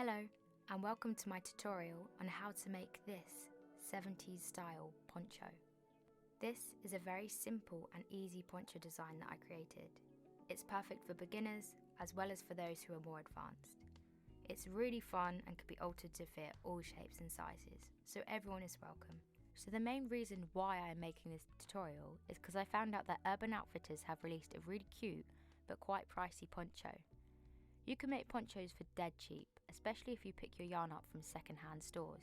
Hello and welcome to my tutorial on how to make this 70s style poncho. This is a very simple and easy poncho design that I created. It's perfect for beginners as well as for those who are more advanced. It's really fun and can be altered to fit all shapes and sizes, so everyone is welcome. So the main reason why I'm making this tutorial is because I found out that Urban Outfitters have released a really cute but quite pricey poncho. You can make ponchos for dead cheap, especially if you pick your yarn up from second-hand stores.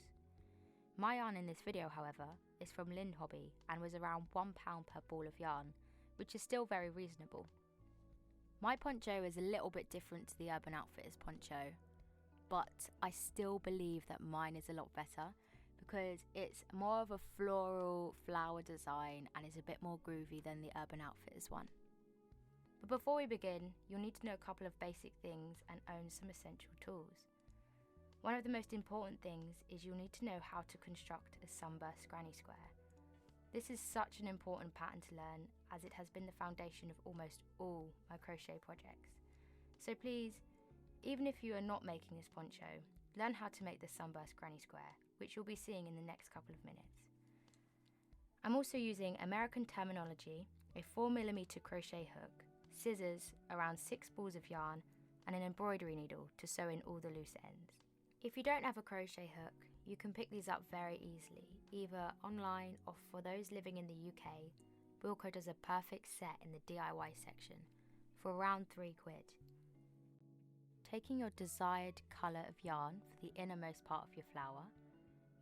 My yarn in this video, however, is from Lind Hobby and was around £1 per ball of yarn, which is still very reasonable. My poncho is a little bit different to the Urban Outfitters poncho, but I still believe that mine is a lot better because it's more of a floral flower design and is a bit more groovy than the Urban Outfitters one. But before we begin, you'll need to know a couple of basic things and own some essential tools. One of the most important things is you'll need to know how to construct a Sunburst Granny square. This is such an important pattern to learn as it has been the foundation of almost all my crochet projects. So please, even if you are not making this poncho, learn how to make the Sunburst Granny square, which you'll be seeing in the next couple of minutes. I'm also using American terminology, a 4mm crochet hook, scissors, around 6 balls of yarn, and an embroidery needle to sew in all the loose ends. If you don't have a crochet hook, you can pick these up very easily, either online or for those living in the UK, Wilko does a perfect set in the DIY section for around £3. Taking your desired colour of yarn for the innermost part of your flower,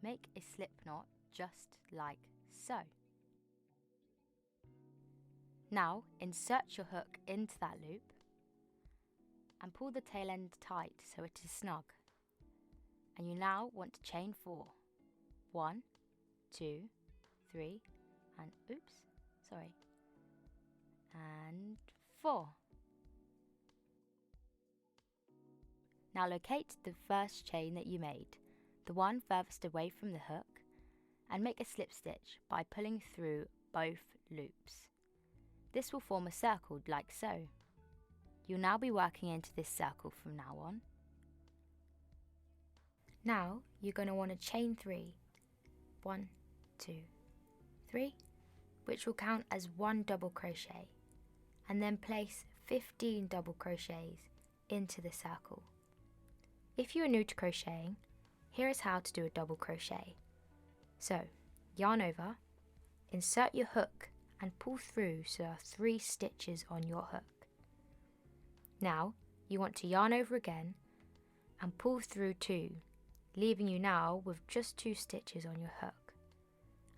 make a slip knot just like so. Now insert your hook into that loop and pull the tail end tight so it is snug. And you now want to chain 4. 1, 2, 3, and 4. Now locate the first chain that you made, the one furthest away from the hook, and make a slip stitch by pulling through both loops. This will form a circle like so. You'll now be working into this circle from now on. Now you're going to want to chain 3, 1, 2, 3, which will count as 1 double crochet, and then place 15 double crochets into the circle. If you are new to crocheting, here is how to do a double crochet. So yarn over, insert your hook and pull through so there are 3 stitches on your hook. Now you want to yarn over again and pull through 2, leaving you now with just 2 stitches on your hook.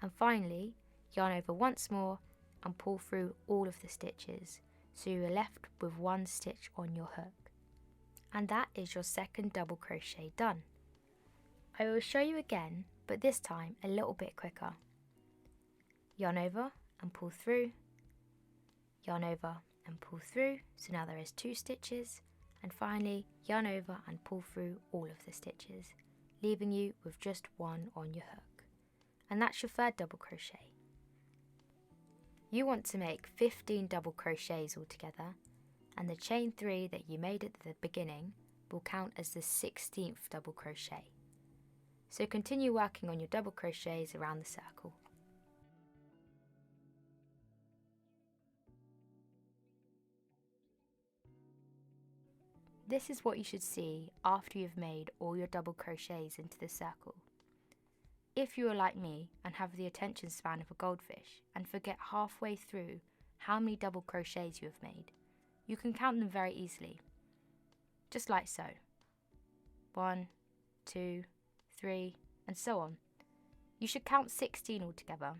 And finally, yarn over once more and pull through all of the stitches so you are left with 1 stitch on your hook. And that is your second double crochet done. I will show you again, but this time a little bit quicker. Yarn over and pull through, yarn over and pull through, so now there is 2 stitches, and finally yarn over and pull through all of the stitches, leaving you with just 1 on your hook. And that's your third double crochet. You want to make 15 double crochets altogether, and the chain 3 that you made at the beginning will count as the 16th double crochet. So continue working on your double crochets around the circle. This is what you should see after you've made all your double crochets into the circle. If you are like me and have the attention span of a goldfish and forget halfway through how many double crochets you have made, you can count them very easily. Just like so. 1, 2, 3, and so on. You should count 16 altogether.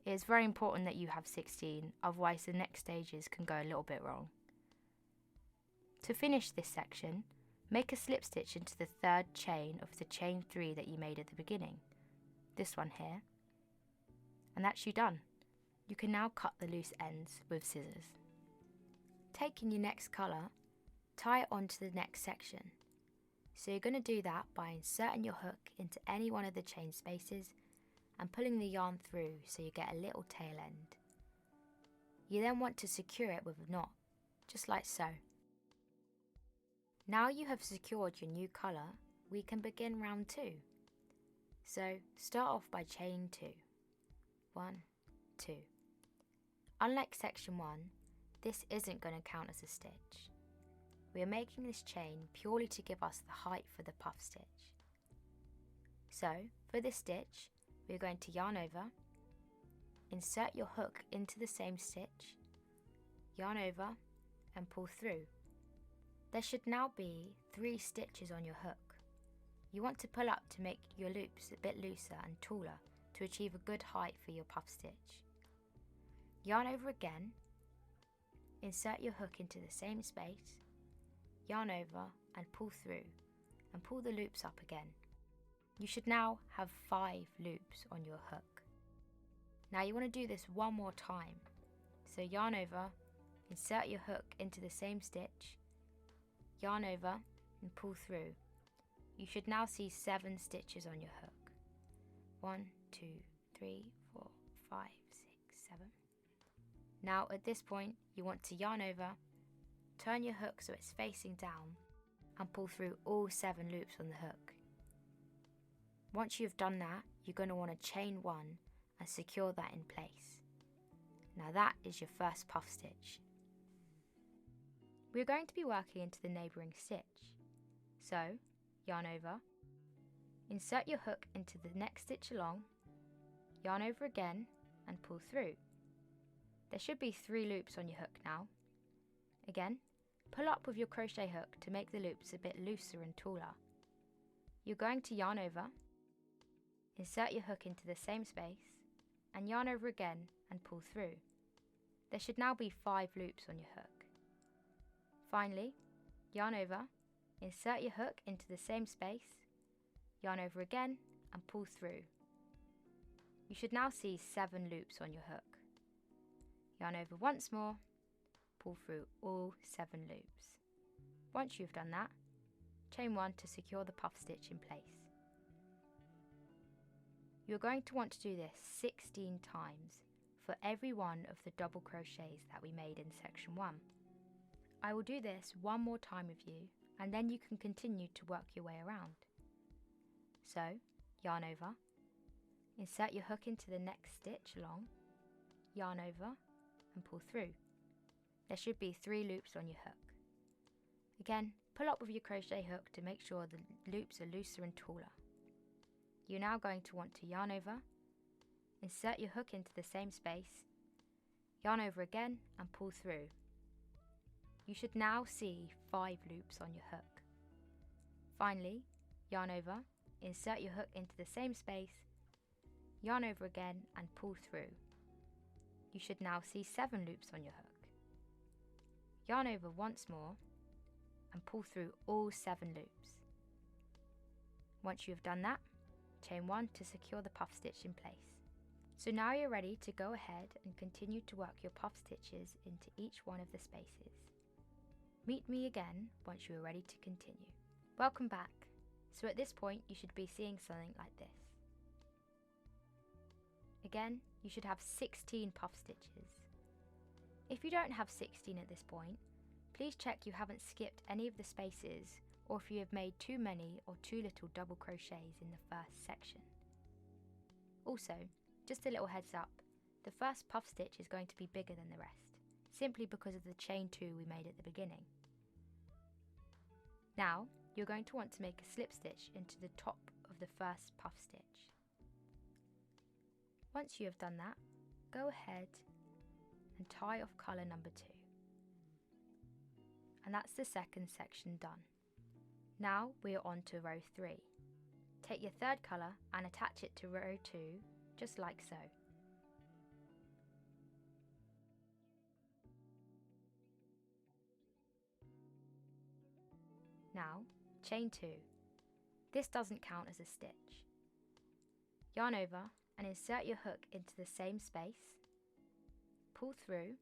It is very important that you have 16, otherwise the next stages can go a little bit wrong. To finish this section, make a slip stitch into the 3rd chain of the chain 3 that you made at the beginning. This one here. And that's you done. You can now cut the loose ends with scissors. Taking your next colour, tie it onto the next section. So you're going to do that by inserting your hook into any one of the chain spaces and pulling the yarn through so you get a little tail end. You then want to secure it with a knot, just like so. Now you have secured your new colour, we can begin round 2. So start off by chaining 2. 1, 2. Unlike section 1, this isn't going to count as a stitch. We are making this chain purely to give us the height for the puff stitch. So for this stitch, we are going to yarn over, insert your hook into the same stitch, yarn over and pull through. There should now be 3 stitches on your hook. You want to pull up to make your loops a bit looser and taller to achieve a good height for your puff stitch. Yarn over again, insert your hook into the same space, yarn over and pull through, and pull the loops up again. You should now have 5 loops on your hook. Now you want to do this one more time. So yarn over, insert your hook into the same stitch, yarn over and pull through. You should now see 7 stitches on your hook. 1, 2, 3, 4, 5, 6, 7. Now at this point you want to yarn over, turn your hook so it's facing down and pull through all 7 loops on the hook. Once you've done that, you're going to want to chain 1 and secure that in place. Now that is your first puff stitch. We're going to be working into the neighbouring stitch. So yarn over, insert your hook into the next stitch along, yarn over again and pull through. There should be 3 loops on your hook now. Again, pull up with your crochet hook to make the loops a bit looser and taller. You're going to yarn over, insert your hook into the same space, and yarn over again and pull through. There should now be 5 loops on your hook. Finally, yarn over, insert your hook into the same space, yarn over again and pull through. You should now see 7 loops on your hook. Yarn over once more, pull through all 7 loops. Once you've done that, chain 1 to secure the puff stitch in place. You're going to want to do this 16 times for every one of the double crochets that we made in section 1. I will do this one more time with you and then you can continue to work your way around. So, yarn over, insert your hook into the next stitch along, yarn over and pull through. There should be 3 loops on your hook. Again, pull up with your crochet hook to make sure the loops are looser and taller. You're now going to want to yarn over, insert your hook into the same space, yarn over again and pull through. You should now see 5 loops on your hook. Finally, yarn over, insert your hook into the same space, yarn over again and pull through. You should now see 7 loops on your hook. Yarn over once more and pull through all 7 loops. Once you have done that, chain 1 to secure the puff stitch in place. So now you're ready to go ahead and continue to work your puff stitches into each one of the spaces. Meet me again once you are ready to continue. Welcome back. So at this point you should be seeing something like this. Again, you should have 16 puff stitches. If you don't have 16 at this point, please check you haven't skipped any of the spaces or if you have made too many or too little double crochets in the first section. Also, just a little heads up, the first puff stitch is going to be bigger than the rest, simply because of the chain 2 we made at the beginning. Now, you're going to want to make a slip stitch into the top of the first puff stitch. Once you have done that, go ahead and tie off colour number 2. And that's the second section done. Now we are on to row 3. Take your third colour and attach it to row 2, just like so. Now, chain 2. This doesn't count as a stitch. Yarn over and insert your hook into the same space, pull through,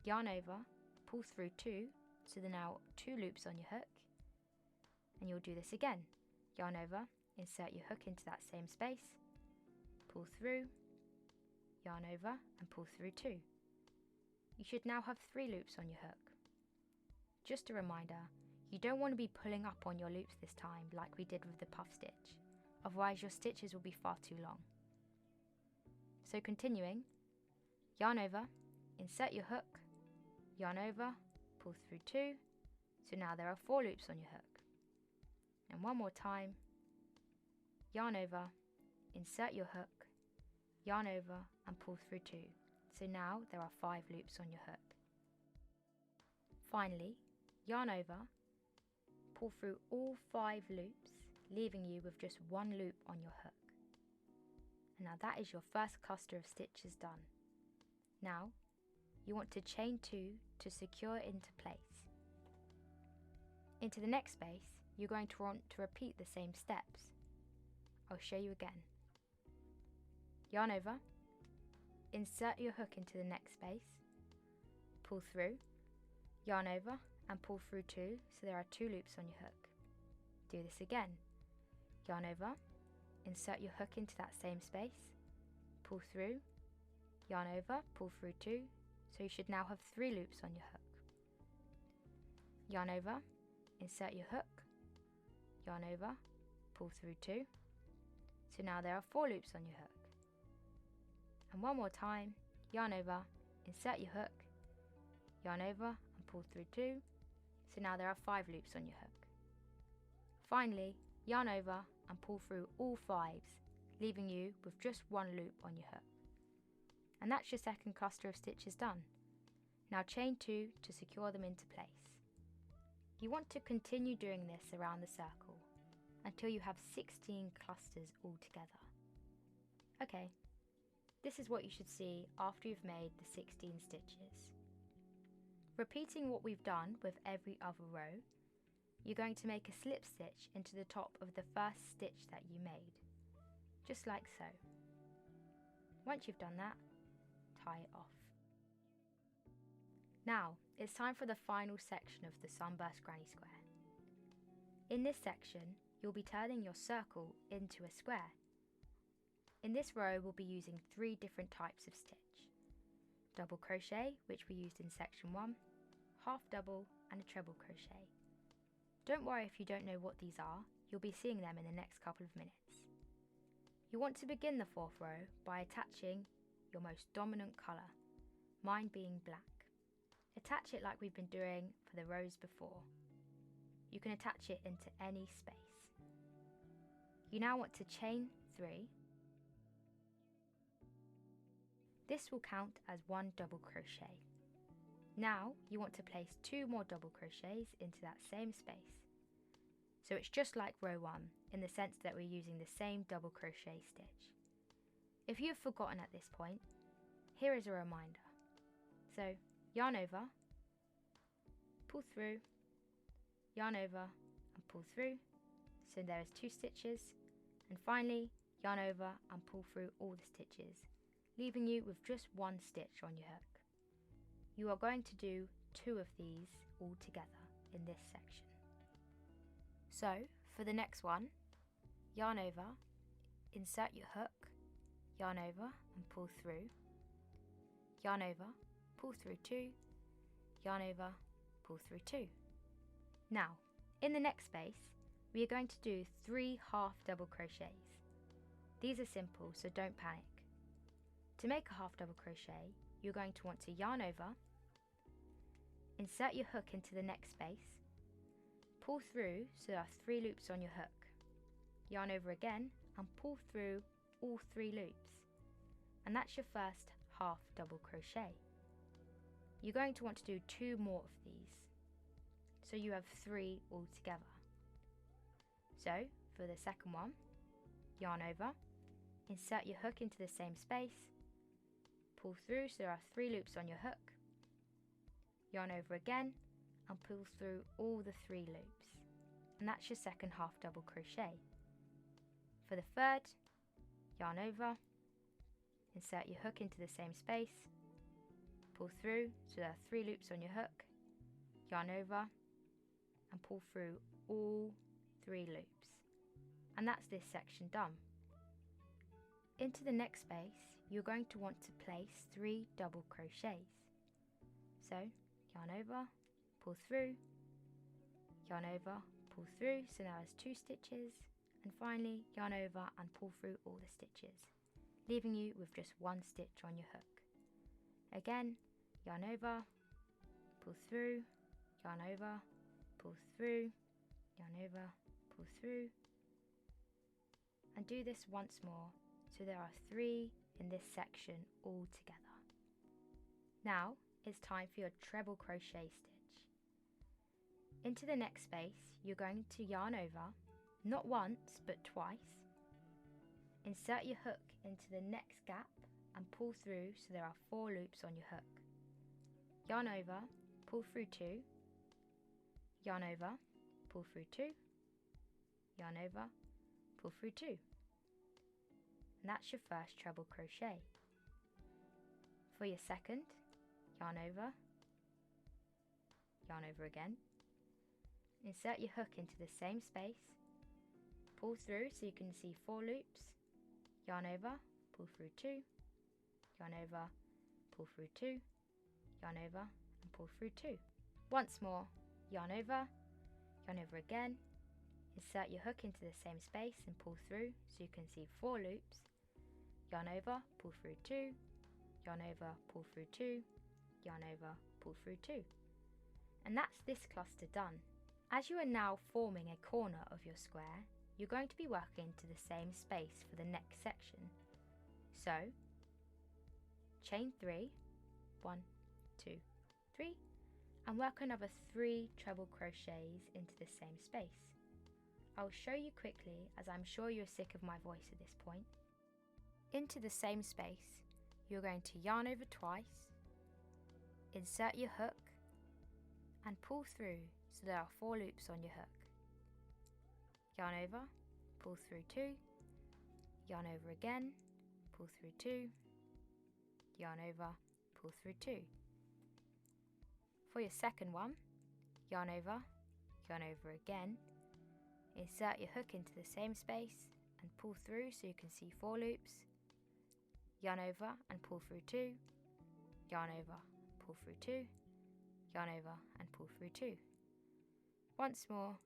yarn over, pull through 2, so there are now 2 loops on your hook, and you'll do this again. Yarn over, insert your hook into that same space, pull through, yarn over and pull through 2. You should now have 3 loops on your hook. Just a reminder, you don't want to be pulling up on your loops this time like we did with the puff stitch, otherwise your stitches will be far too long. So continuing, yarn over, insert your hook, yarn over, pull through 2, so now there are 4 loops on your hook. And one more time, yarn over, insert your hook, yarn over and pull through 2, so now there are 5 loops on your hook. Finally, yarn over, pull through all 5 loops, leaving you with just 1 loop on your hook. And now that is your first cluster of stitches done. Now, you want to chain 2 to secure it into place. Into the next space, you're going to want to repeat the same steps. I'll show you again. Yarn over, insert your hook into the next space, pull through, yarn over and pull through 2, so there are 2 loops on your hook. Do this again. Yarn over, insert your hook into that same space, pull through, yarn over, pull through 2, so you should now have 3 loops on your hook. Yarn over, insert your hook, yarn over, pull through 2, so now there are 4 loops on your hook. And one more time, yarn over, insert your hook, yarn over and pull through 2, so now there are 5 loops on your hook. Finally, yarn over and pull through all 5s, leaving you with just 1 loop on your hook. And that's your second cluster of stitches done. Now chain 2 to secure them into place. You want to continue doing this around the circle until you have 16 clusters all together. Okay, this is what you should see after you've made the 16 stitches. Repeating what we've done with every other row, you're going to make a slip stitch into the top of the first stitch that you made, just like so. Once you've done that, tie it off. Now, it's time for the final section of the Sunburst Granny square. In this section, you'll be turning your circle into a square. In this row, we'll be using 3 different types of stitch. Double crochet, which we used in section 1, half double and a treble crochet. Don't worry if you don't know what these are, you'll be seeing them in the next couple of minutes. You want to begin the 4th row by attaching your most dominant colour, mine being black. Attach it like we've been doing for the rows before. You can attach it into any space. You now want to chain 3. This will count as 1 double crochet. Now you want to place 2 more double crochets into that same space. So it's just like row 1 in the sense that we're using the same double crochet stitch. If you've forgotten at this point, here is a reminder. So yarn over, pull through, yarn over and pull through, so there is 2 stitches, and finally yarn over and pull through all the stitches, leaving you with just 1 stitch on your hook. You are going to do 2 of these all together in this section. So for the next one, yarn over, insert your hook, yarn over and pull through, yarn over, pull through 2, yarn over, pull through 2. Now, in the next space, we are going to do 3 half double crochets. These are simple, so don't panic. To make a half double crochet, you're going to want to yarn over, insert your hook into the next space, pull through so there are 3 loops on your hook, yarn over again and pull through all 3 loops, and that's your first half double crochet. You're going to want to do 2 more of these, so you have 3 all together. So for the second one, yarn over, insert your hook into the same space, pull through so there are 3 loops on your hook, yarn over again and pull through all the 3 loops, and that's your second half double crochet. For the third, yarn over, insert your hook into the same space, pull through so there are 3 loops on your hook, yarn over and pull through all 3 loops, and that's this section done. Into the next space, you're going to want to place 3 double crochets. So yarn over, pull through, yarn over, pull through, so now there's 2 stitches, and finally yarn over and pull through all the stitches, leaving you with just 1 stitch on your hook. Again, yarn over, pull through, yarn over, pull through, yarn over, pull through, and do this once more, so there are 3 in this section all together. Now it's time for your treble crochet stitch. Into the next space, you're going to yarn over, not once but twice. Insert your hook into the next gap and pull through, so there are 4 loops on your hook. Yarn over, pull through 2, yarn over, pull through 2, yarn over, pull through 2. And that's your first treble crochet. For your second, yarn over again, insert your hook into the same space, pull through so you can see 4 loops, yarn over, pull through 2, yarn over, pull through 2, yarn over and pull through 2. Once more, yarn over again, insert your hook into the same space and pull through so you can see 4 loops, yarn over, pull through 2, yarn over, pull through 2, yarn over, pull through 2. And that's this cluster done. As you are now forming a corner of your square, you're going to be working to the same space for the next section. So, chain 3, 1, 2, 3, and work another 3 treble crochets into the same space. I'll show you quickly, as I'm sure you're sick of my voice at this point. Into the same space, you're going to yarn over twice, insert your hook, and pull through so there are 4 loops on your hook. Yarn over, pull through 2, yarn over again, pull through 2, yarn over, pull through 2. For your second one, yarn over again, insert your hook into the same space and pull through so you can see 4 loops, yarn over and pull through 2, yarn over, pull through 2, yarn over and pull through 2. Once more,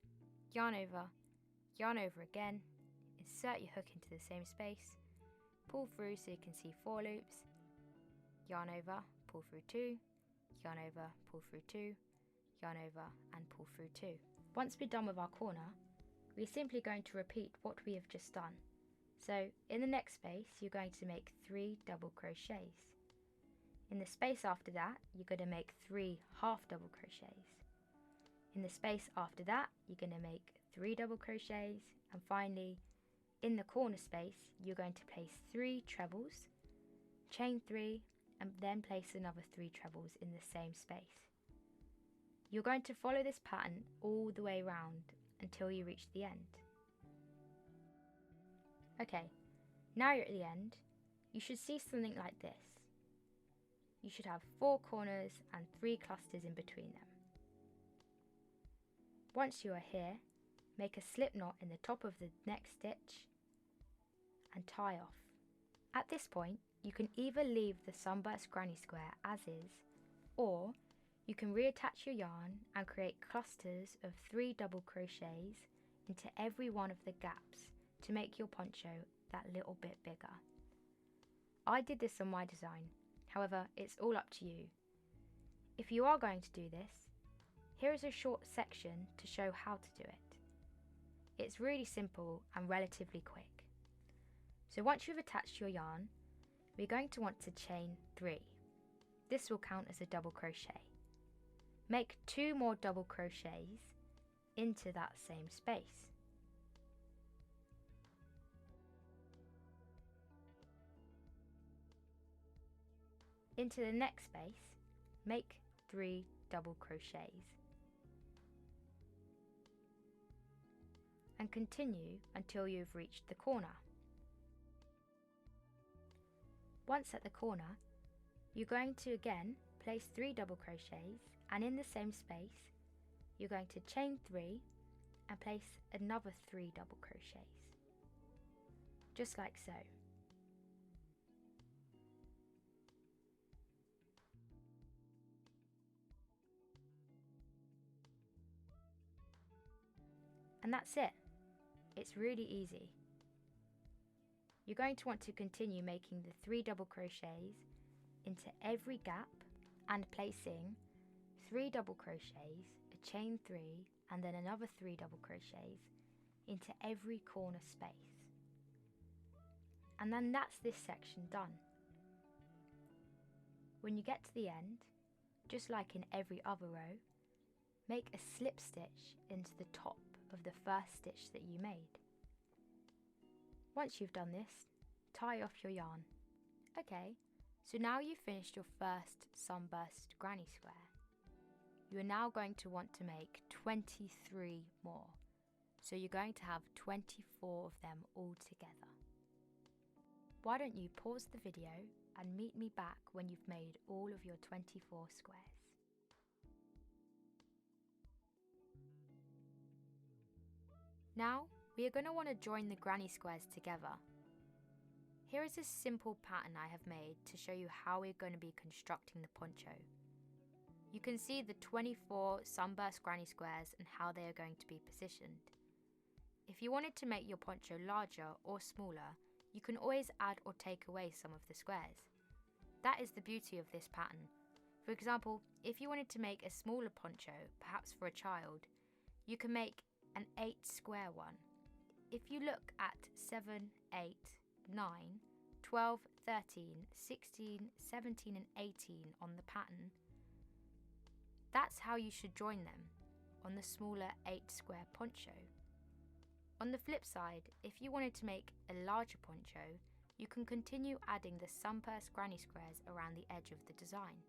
yarn over again, insert your hook into the same space, pull through so you can see 4 loops, yarn over, pull through 2, yarn over, pull through 2, yarn over and pull through 2. Once we're done with our corner, we're simply going to repeat what we have just done. So in the next space, you're going to make 3 double crochets. In the space after that, you're going to make 3 half double crochets. In the space after that, you're going to make 3 double crochets, and finally, in the corner space, you're going to place 3 trebles, chain 3, and then place another 3 trebles in the same space. You're going to follow this pattern all the way around until you reach the end. Okay, now you're at the end, you should see something like this. You should have 4 corners and 3 clusters in between them. Once you are here, make a slip knot in the top of the next stitch and tie off. At this point, you can either leave the Sunburst Granny square as is, or you can reattach your yarn and create clusters of 3 double crochets into every one of the gaps to make your poncho that little bit bigger. I did this on my design, however it's all up to you. If you are going to do this, here is a short section to show how to do it. It's really simple and relatively quick. So once you've attached your yarn, we're going to want to chain 3. This will count as a double crochet. Make 2 more double crochets into that same space. Into the next space, make 3 double crochets. And continue until you've reached the corner. Once at the corner, you're going to again place 3 double crochets, and in the same space, you're going to chain 3 and place another 3 double crochets. Just like so. And that's it. It's really easy. You're going to want to continue making the 3 double crochets into every gap and placing 3 double crochets, a chain 3 and then another 3 double crochets into every corner space. And then that's this section done. When you get to the end, just like in every other row, make a slip stitch into the top of the first stitch that you made. Once you've done this, tie off your yarn. Okay, so now you've finished your first Sunburst Granny square. You are now going to want to make 23 more. So you're going to have 24 of them all together. Why don't you pause the video and meet me back when you've made all of your 24 squares. Now we are going to want to join the granny squares together. Here is a simple pattern I have made to show you how we're going to be constructing the poncho. You can see the 24 Sunburst Granny squares and how they are going to be positioned. If you wanted to make your poncho larger or smaller, you can always add or take away some of the squares. That is the beauty of this pattern. For example, if you wanted to make a smaller poncho, perhaps for a child, you can make an 8 square one. If you look at 7, 8, 9, 12, 13, 16, 17 and 18 on the pattern, that's how you should join them on the smaller 8 square poncho. On the flip side, if you wanted to make a larger poncho, you can continue adding the Sunburst Granny squares around the edge of the design.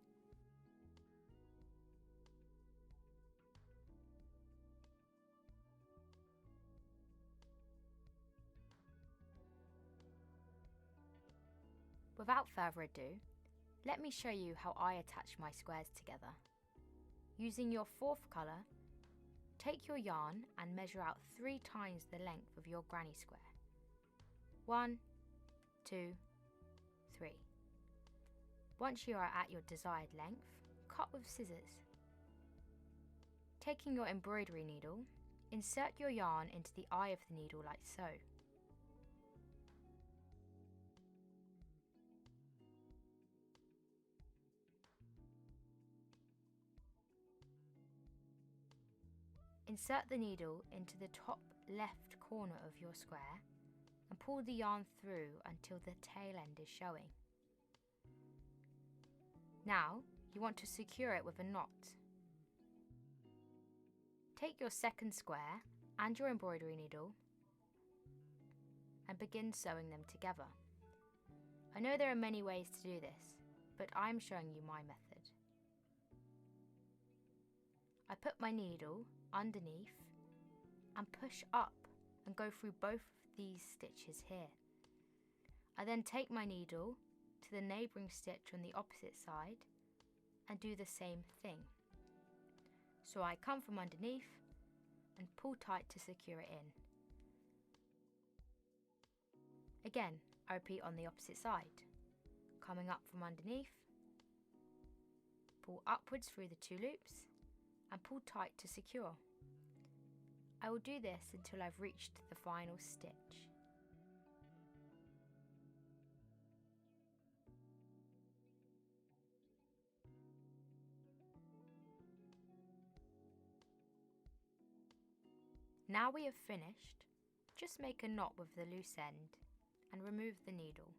Without further ado, let me show you how I attach my squares together. Using your 4th colour, take your yarn and measure out 3 times the length of your granny square. 1, 2, 3. Once you are at your desired length, cut with scissors. Taking your embroidery needle, insert your yarn into the eye of the needle like so. Insert the needle into the top left corner of your square and pull the yarn through until the tail end is showing. Now you want to secure it with a knot. Take your 2nd square and your embroidery needle and begin sewing them together. I know there are many ways to do this, but I'm showing you my method. I put my needle underneath and push up and go through both of these stitches here. I then take my needle to the neighbouring stitch on the opposite side and do the same thing. So I come from underneath and pull tight to secure it in. Again, I repeat on the opposite side. Coming up from underneath, pull upwards through the 2 loops and pull tight to secure. I will do this until I've reached the final stitch. Now we have finished, just make a knot with the loose end and remove the needle.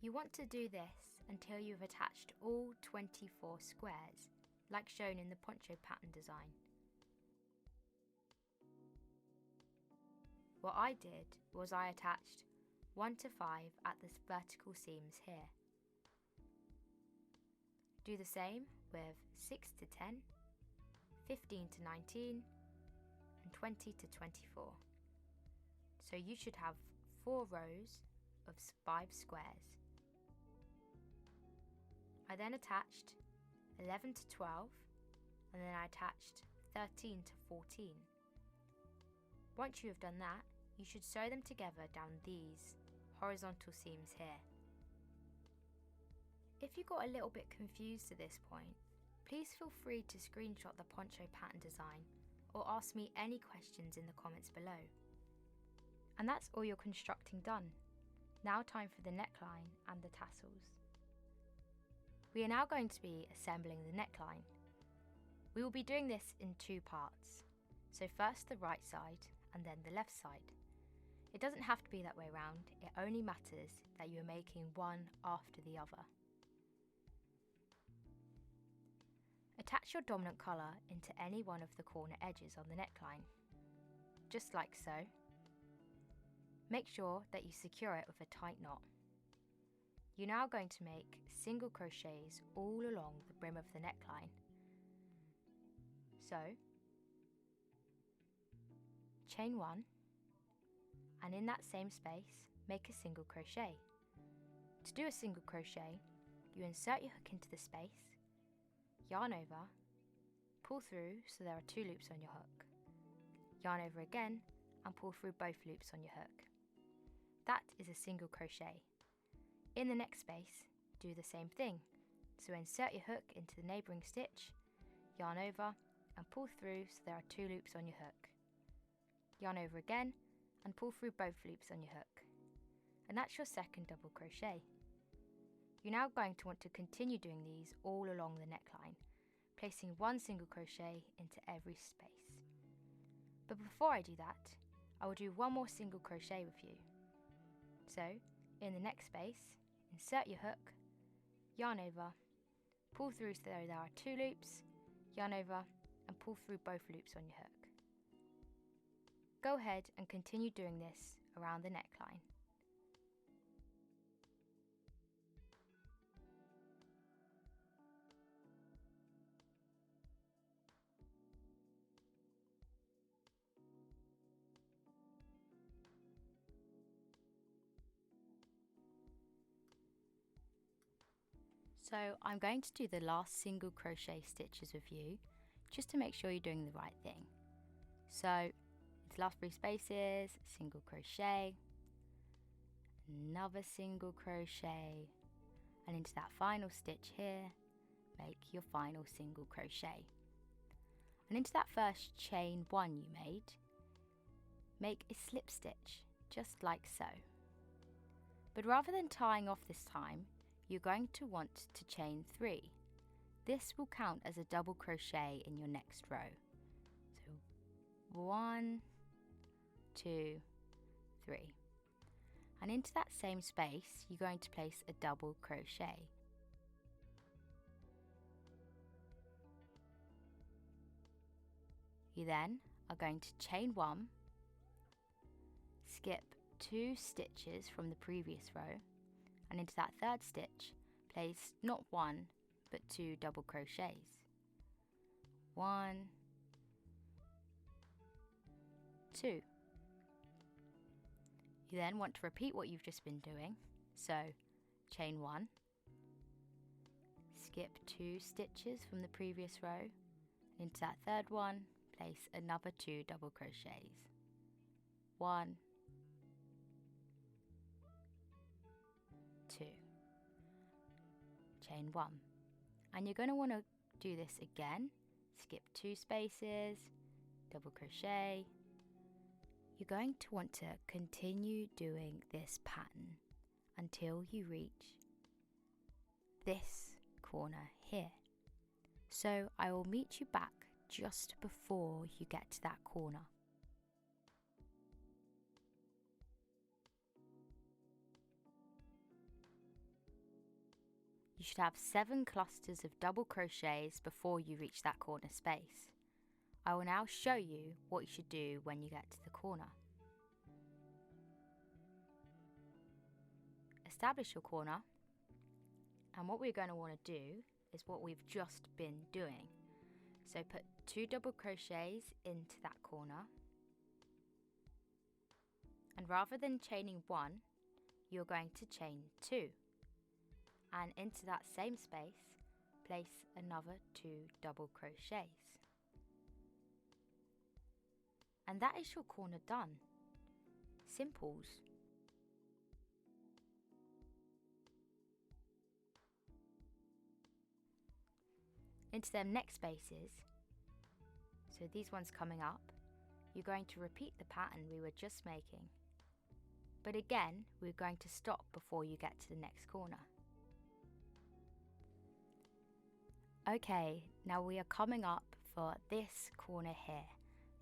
You want to do this until you've attached all 24 squares, like shown in the poncho pattern design. What I did was I attached 1 to 5 at the vertical seams here. Do the same with 6 to 10, 15 to 19 and 20 to 24. So you should have 4 rows of 5 squares. I then attached 11 to 12 and then I attached 13 to 14. Once you have done that, you should sew them together down these horizontal seams here. If you got a little bit confused at this point, please feel free to screenshot the poncho pattern design or ask me any questions in the comments below. And that's all your constructing done. Now time for the neckline and the tassels. We are now going to be assembling the neckline. We will be doing this in two parts. So first the right side and then the left side. It doesn't have to be that way around, it only matters that you're making one after the other. Attach your dominant colour into any one of the corner edges on the neckline, just like so. Make sure that you secure it with a tight knot. You're now going to make single crochets all along the brim of the neckline. So, chain one, and in that same space, make a single crochet. To do a single crochet, you insert your hook into the space, yarn over, pull through so there are 2 loops on your hook, yarn over again and pull through both loops on your hook. That is a single crochet. In the next space, do the same thing. So insert your hook into the neighbouring stitch, yarn over and pull through so there are 2 loops on your hook. Yarn over again and pull through both loops on your hook. And that's your second double crochet. You're now going to want to continue doing these all along the neckline, placing 1 single crochet into every space. But before I do that, I will do 1 more single crochet with you. So, in the next space, insert your hook, yarn over, pull through so there are 2 loops, yarn over and pull through both loops on your hook. Go ahead and continue doing this around the neckline. So I'm going to do the last single crochet stitches with you, just to make sure you're doing the right thing. So it's last 3 spaces, single crochet, another single crochet, and into that final stitch here, make your final single crochet. And into that first chain 1 you made, make a slip stitch, just like so. But rather than tying off this time, you're going to want to chain 3. This will count as a double crochet in your next row. So 1, 2, 3. And into that same space, you're going to place a double crochet. You then are going to chain 1, skip 2 stitches from the previous row, and into that third stitch, place not 1 but 2 double crochets. 1, 2. You then want to repeat what you've just been doing, so chain 1, skip 2 stitches from the previous row, into that third one, place another 2 double crochets. 1, 2, chain 1, and you're going to want to do this again, skip 2 spaces, double crochet. You're going to want to continue doing this pattern until you reach this corner here. So I will meet you back just before you get to that corner. You should have 7 clusters of double crochets before you reach that corner space. I will now show you what you should do when you get to the corner. Establish your corner, and what we're going to want to do is what we've just been doing. So put 2 double crochets into that corner, and rather than chaining 1, you're going to chain 2. And into that same space, place another 2 double crochets. And that is your corner done. Simples. Into them next spaces, so so these ones coming up, you're going to repeat the pattern we were just making. But again, we're going to stop before you get to the next corner. Okay, now we are coming up for this corner here.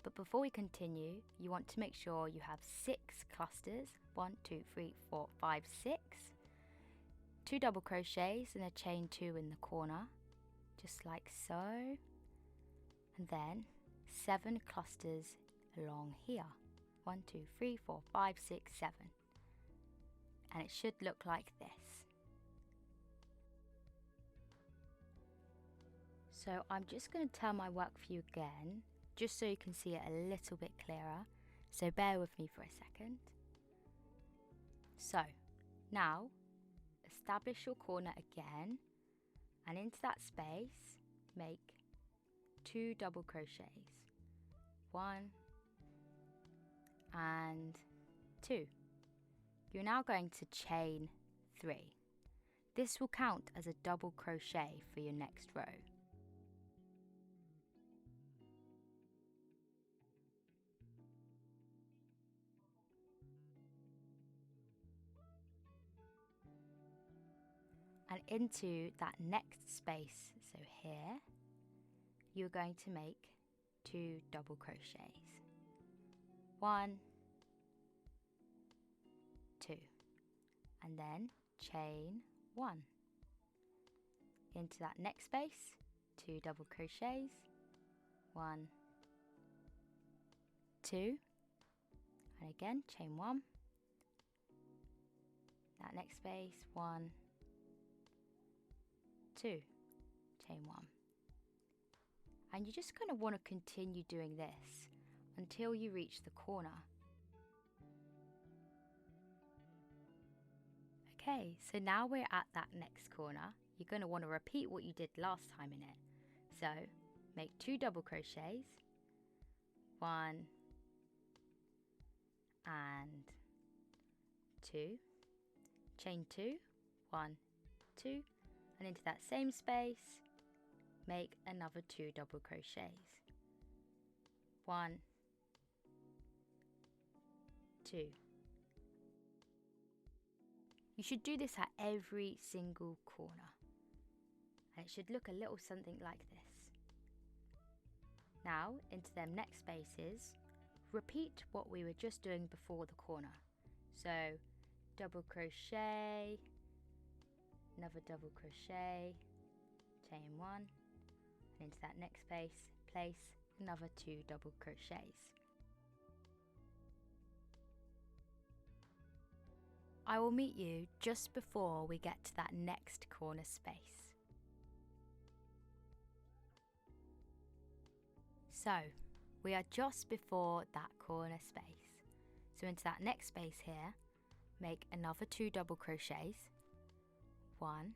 But before we continue, you want to make sure you have 6 clusters, 1, 2, 3, 4, 5, 6, 2 double crochets and a chain 2 in the corner, just like so, and then 7 clusters along here, 1, 2, 3, 4, 5, 6, 7, and it should look like this. So I'm just going to turn my work for you again, just so you can see it a little bit clearer, so bear with me for a second. So now establish your corner again, and into that space make 2 double crochets, 1 and 2. You're now going to chain 3. This will count as a double crochet for your next row. And into that next space, so here, you're going to make 2 double crochets, 1, 2, and then chain 1. Into that next space, 2 double crochets, 1, 2, and again chain 1. That next space, 1, 2, chain 1. And you just kind of want to continue doing this until you reach the corner. Okay, so now we're at that next corner. You're going to want to repeat what you did last time in it. So make 2 double crochets, 1 and 2, chain 2, 1, 2, and into that same space make another 2 double crochets, 1, 2. You should do this at every single corner, and it should look a little something like this. Now into them next spaces, repeat what we were just doing before the corner. So double crochet, another double crochet, chain 1, and into that next space place another 2 double crochets. I will meet you just before we get to that next corner space. So we are just before that corner space. So into that next space here, make another 2 double crochets, 1,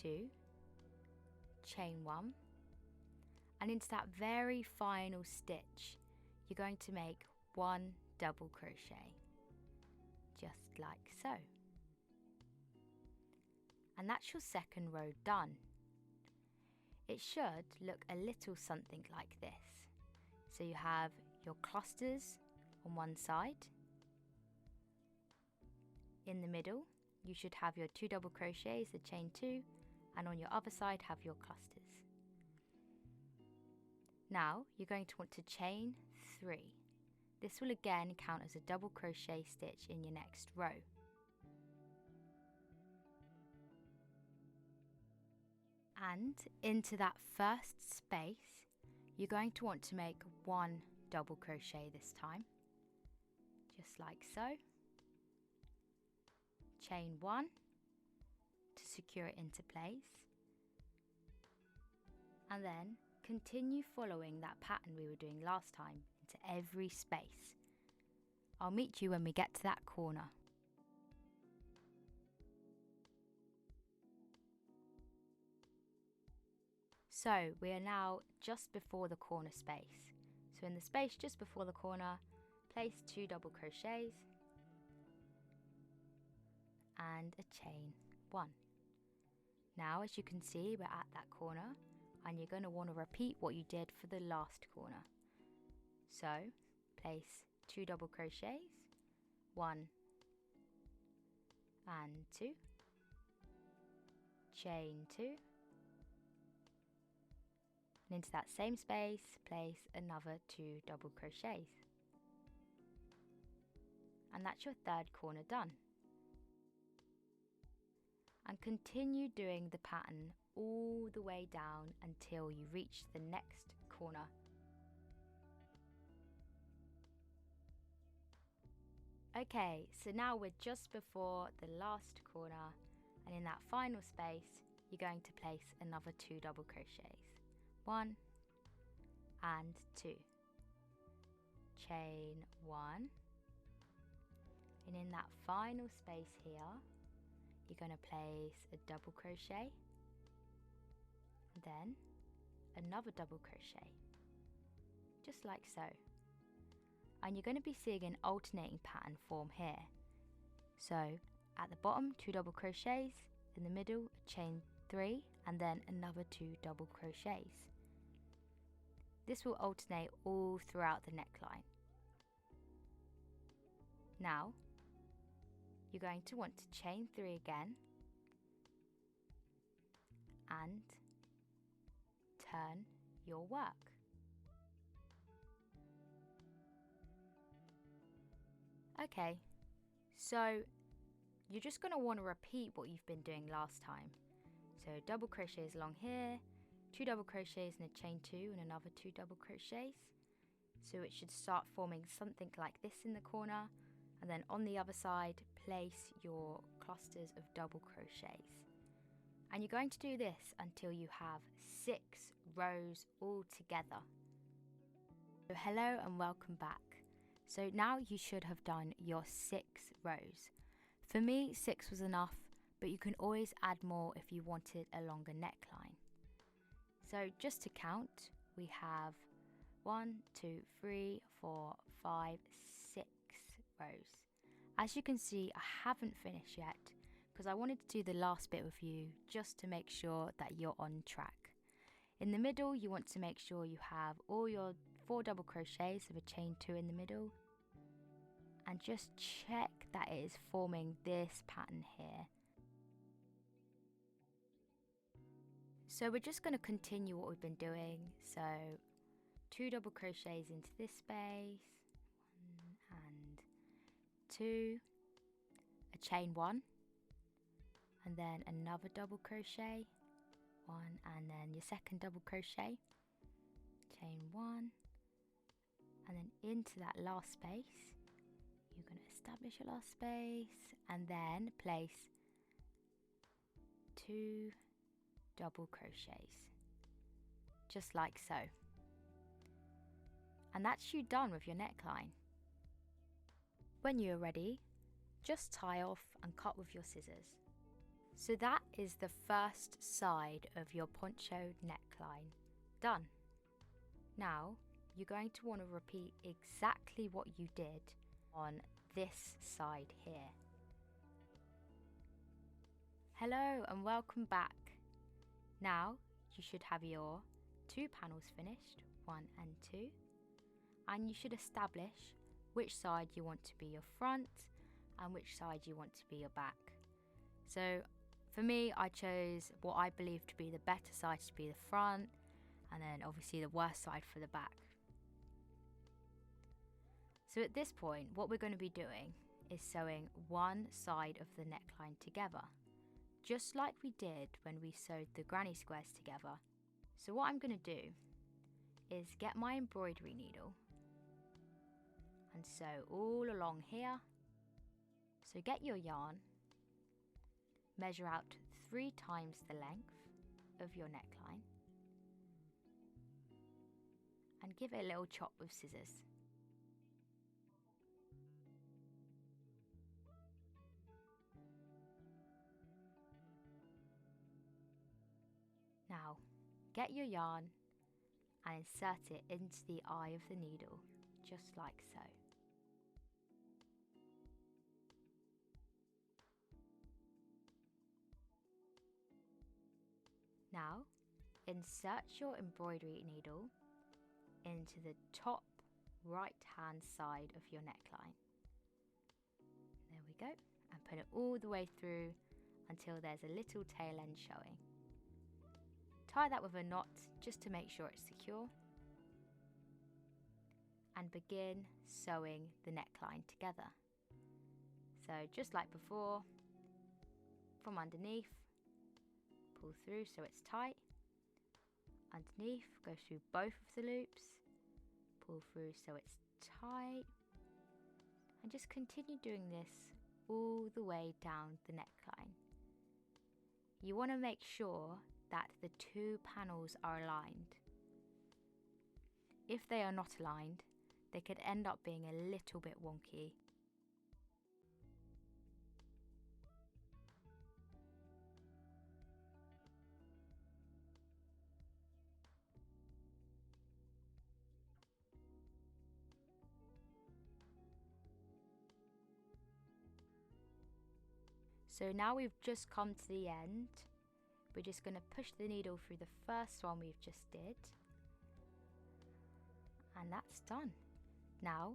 2, chain 1, and into that very final stitch you're going to make 1 double crochet, just like so. And that's your second row done. It should look a little something like this. So you have your clusters on one side. In the middle you should have your 2 double crochets, the chain 2, and on your other side have your clusters. Now you're going to want to chain 3. This will again count as a double crochet stitch in your next row. And into that first space you're going to want to make 1 double crochet this time, just like so. Chain 1 to secure it into place, and then continue following that pattern we were doing last time into every space. I'll meet you when we get to that corner. So we are now just before the corner space. So in the space just before the corner, place 2 double crochets and a chain 1. Now as you can see, we're at that corner. and you're going to want to repeat what you did for the last corner. So place 2 double crochets, 1 and 2, chain 2, and into that same space place another 2 double crochets, and that's your third corner done. And continue doing the pattern all the way down until you reach the next corner. Okay, so now we're just before the last corner, and in that final space you're going to place another 2 double crochets, 1 and 2, chain 1, and in that final space here you're going to place a double crochet, then another double crochet, just like so. And you're going to be seeing an alternating pattern form here. So at the bottom 2 double crochets, in the middle a chain 3, and then another 2 double crochets. This will alternate all throughout the neckline. Now you're going to want to chain 3 again and turn your work. Okay, so you're just going to want to repeat what you've been doing last time. So double crochets along here, 2 double crochets and a chain 2 and another 2 double crochets. So it should start forming something like this in the corner, and then on the other side place your clusters of double crochets. And you're going to do this until you have 6 rows all together. So hello and welcome back. So now you should have done your 6 rows. For me 6 was enough, but you can always add more if you wanted a longer neckline. So just to count, we have 1, 2, 3, 4, 5, 6 rows. As you can see, I haven't finished yet because I wanted to do the last bit with you just to make sure that you're on track. In the middle, you want to make sure you have all your 4 double crochets with a chain 2 in the middle, and just check that it is forming this pattern here. So we're just going to continue what we've been doing. So 2 double crochets into this space, 1 and 2, a chain 1, and then another double crochet, 1, and then your second double crochet, chain 1, and then into that last space you're going to establish your last space and then place 2 double crochets, just like so. And that's you done with your neckline. When you're ready, just tie off and cut with your scissors. So that is the first side of your poncho neckline done. Now you're going to want to repeat exactly what you did on this side here. Hello and welcome back. Now you should have your 2 panels finished, 1 and 2, and you should establish which side you want to be your front and which side you want to be your back. So for me, I chose what I believe to be the better side to be the front, and then obviously the worst side for the back. So at this point, what we're going to be doing is sewing one side of the neckline together, just like we did when we sewed the granny squares together. So what I'm going to do is get my embroidery needle and sew all along here. So get your yarn, measure out 3 times the length of your neckline, and give it a little chop with scissors. Now, get your yarn and insert it into the eye of the needle, just like so. Now, insert your embroidery needle into the top right hand side of your neckline. There we go, and put it all the way through until there's a little tail end showing. Tie that with a knot just to make sure it's secure, and begin sewing the neckline together. So just like before, from underneath, pull through so it's tight, underneath, go through both of the loops, pull through so it's tight, and just continue doing this all the way down the neckline. You want to make sure that the two panels are aligned. If they are not aligned, they could end up being a little bit wonky. So now we've just come to the end. We're just going to push the needle through the first one we've just did. And that's done. Now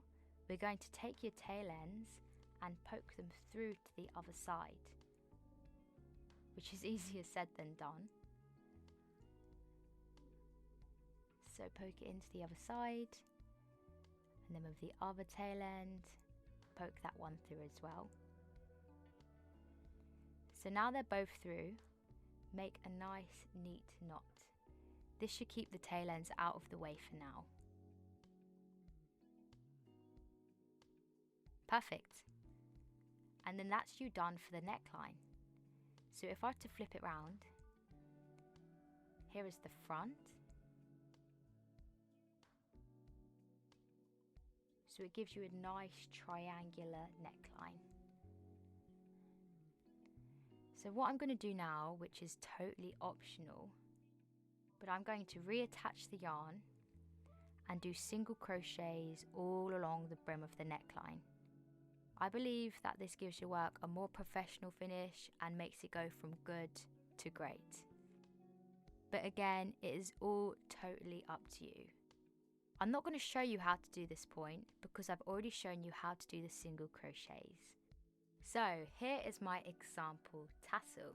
we're going to take your tail ends and poke them through to the other side, which is easier said than done. So poke it into the other side, and then with the other tail end, poke that one through as well. So now they're both through, make a nice neat knot. This should keep the tail ends out of the way for now. Perfect. And then that's you done for the neckline. So if I were to flip it round, here is the front. So it gives you a nice triangular neckline. So what I'm going to do now, which is totally optional, but I'm going to reattach the yarn and do single crochets all along the brim of the neckline. I believe that this gives your work a more professional finish and makes it go from good to great. But again, it is all totally up to you. I'm not going to show you how to do this point because I've already shown you how to do the single crochets. So here is my example tassel.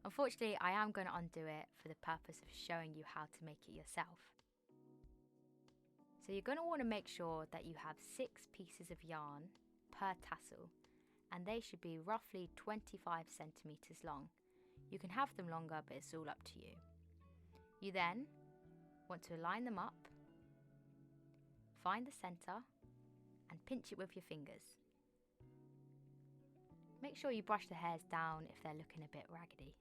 Unfortunately, I am going to undo it for the purpose of showing you how to make it yourself. So you're going to want to make sure that you have 6 pieces of yarn per tassel, and they should be roughly 25 centimeters long. You can have them longer, but it's all up to you. You then want to line them up, find the center, and pinch it with your fingers. Make sure you brush the hairs down if they're looking a bit raggedy.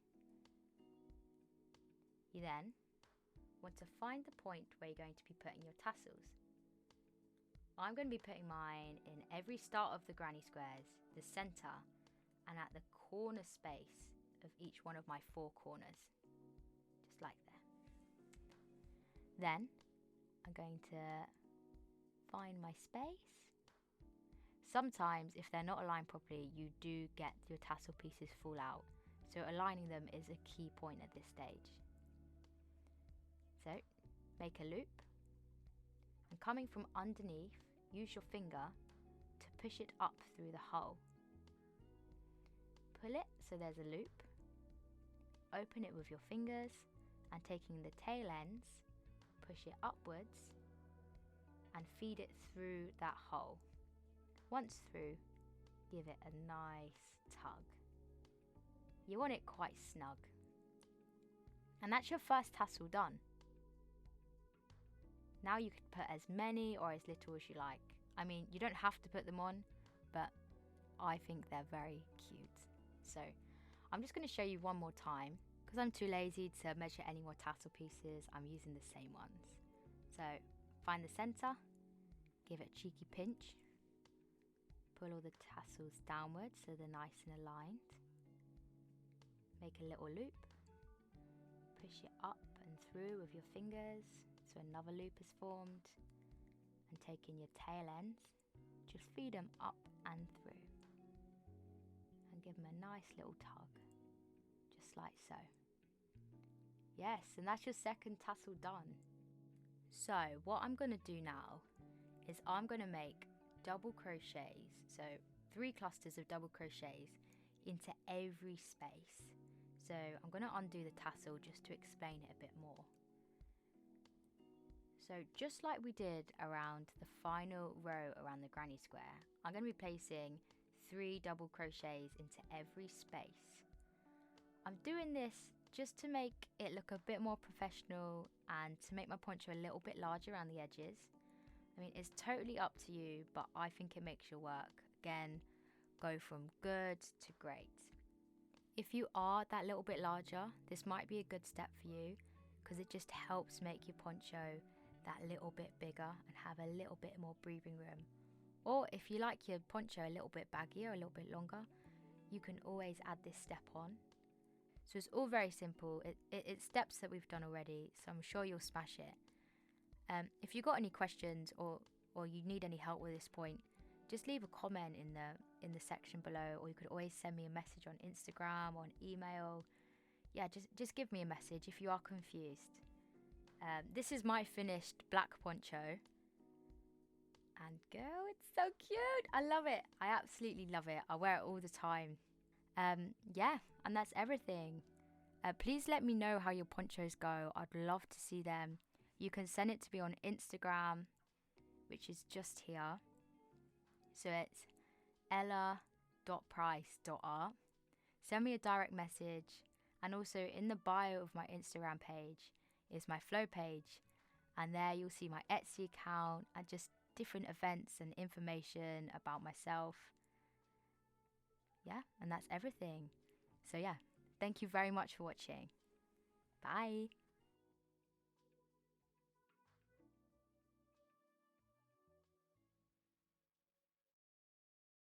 You then want to find the point where you're going to be putting your tassels. I'm going to be putting mine in every start of the granny squares, the center, and at the corner space of each one of my 4 corners, just like there. Then I'm going to find my space. Sometimes if they're not aligned properly, you do get your tassel pieces fall out, so aligning them is a key point at this stage. So make a loop, and coming from underneath, use your finger to push it up through the hole. Pull it so there's a loop, open it with your fingers, and taking the tail ends, push it upwards and feed it through that hole. Once through, give it a nice tug. You want it quite snug. And that's your first tassel done. Now you could put as many or as little as you like. I mean, you don't have to put them on, but I think they're very cute. So I'm just going to show you one more time. Because I'm too lazy to measure any more tassel pieces, I'm using the same ones. So find the center, give it a cheeky pinch, pull all the tassels downwards so they're nice and aligned. Make a little loop, push it up and through with your fingers so another loop is formed, and taking your tail ends, just feed them up and through and give them a nice little tug, just like so. Yes, and that's your second tassel done. So what I'm going to do now is I'm going to make double crochets, so 3 clusters of double crochets into every space. So I'm going to undo the tassel just to explain it a bit more. So just like we did around the final row around the granny square, I'm going to be placing 3 double crochets into every space. I'm doing this just to make it look a bit more professional and to make my poncho a little bit larger around the edges. I mean, it's totally up to you, but I think it makes your work, again, go from good to great. If you are that little bit larger, this might be a good step for you because it just helps make your poncho that little bit bigger and have a little bit more breathing room. Or if you like your poncho a little bit baggier, a little bit longer, you can always add this step on. So it's all very simple. It's steps that we've done already, so I'm sure you'll smash it. If you've got any questions or you need any help with this point, just leave a comment in the section below, or you could always send me a message on Instagram or an email. Yeah, just give me a message if you are confused. This is my finished black poncho. And girl, it's so cute. I love it. I absolutely love it. I wear it all the time. Yeah, and that's everything. Please let me know how your ponchos go. I'd love to see them. You can send it to me on Instagram, which is just here. So it's Ella.Price.Art. Send me a direct message, and also in the bio of my Instagram page is my flow page, and there you'll see my Etsy account and just different events and information about myself. Yeah, and that's everything. So yeah, thank you very much for watching. Bye.